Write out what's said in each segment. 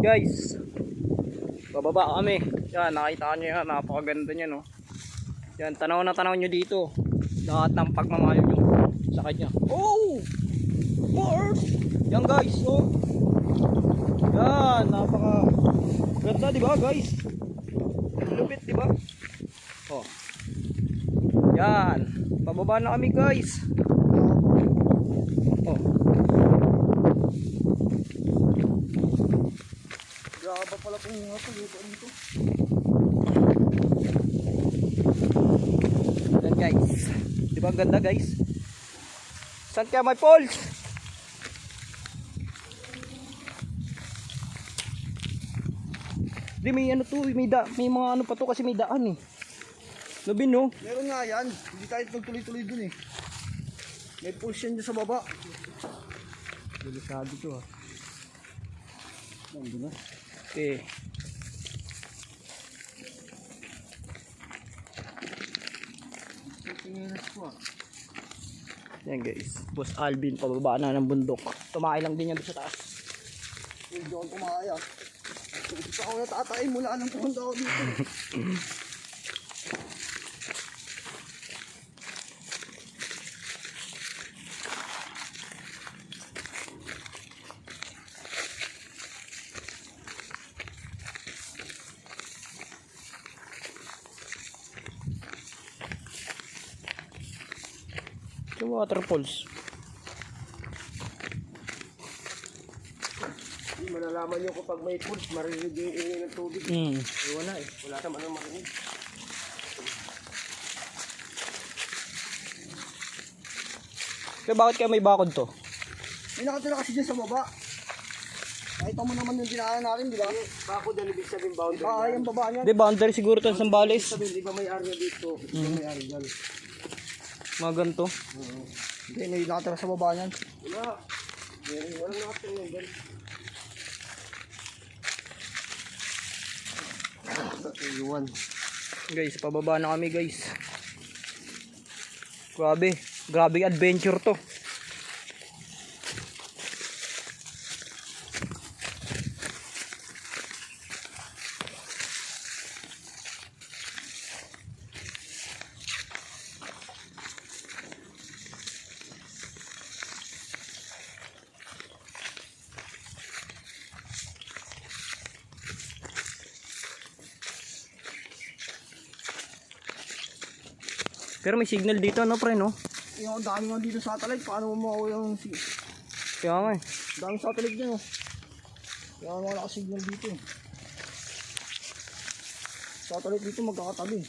guys, bababa kami. Yan, nakita nyo yan, napakaganda nyo, no? Yan, tanaw na tanaw nyo dito lahat ng pagmamahal nyo sa kanya. Oh! Mars! Yan guys, oh. Yan, napaka ganda, diba guys? Lupit, diba? Oh. Yan, bababa na kami guys. Oh. Grabe pala kung nga ito. Yan guys. Diba ang ganda guys? Saan kaya may falls? Di may ano to, may mga ano pa to kasi may daan eh. Labi no? Meron nga yan. Hindi tayo magtuloy-tuloy dun eh. May pulse yan dyan sa baba. Delikado to ha. Nandun na. Okay. Tinginas ko ah. Yan guys. Boss Alvin pababa na ng bundok. Tumakay lang din yan doon sa taas. Hindi ako tumakaya. Isa ako natatay mula nang pumunta ako dito. Yung waterfalls. Hindi malalaman nyo kapag may pulse, marinig yung ingay ng tubig. Wala eh. Wala naman ang marinig. Kaya bakit kaya may bakod to? May nakatira kasi dyan sa baba. Nakita mo naman yung dinaanan natin, di ba? Bako dyan, ibig sabihin boundary. Ah, yung baba niya. Hindi, boundary siguro to ng Sambales. Sabihin, di ba may area dito? Di ba may area dyan? Mga ganito. Hindi, may nakatira sa baba niyan. Wala. Walang nakatira yan. Iwan. Guys, pababa na kami guys. Grabe adventure to. Pero may signal dito, no pre, no? Yung dami nga dito satellite, paano mo mawala yung Kaya nga eh. dami satellite dyan, oh. Kaya nga nakasignal dito. Satellite dito magkakatabi.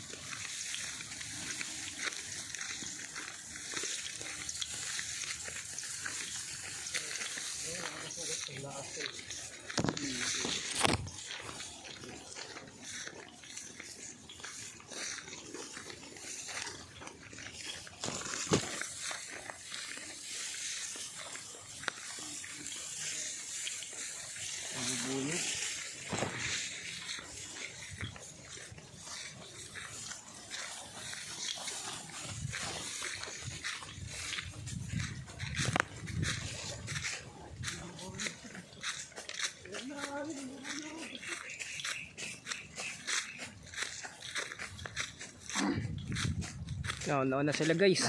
Nauna sila guys.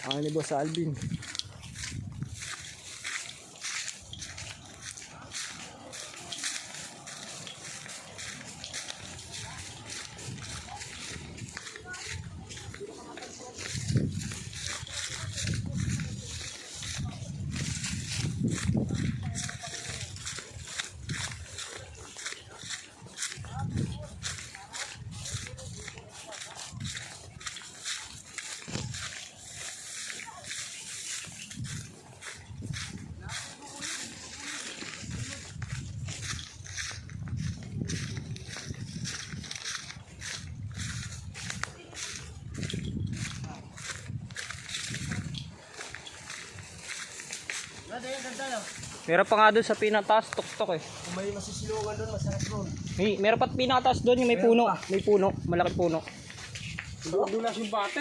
Ang ni Boss Alvin. Meron pa nga doon sa pinataas, tuktok eh. Kung may masisilungan doon, masarap doon. Meron pa pinataas doon yung may puno. May puno, malaki puno. Dulas yung bata.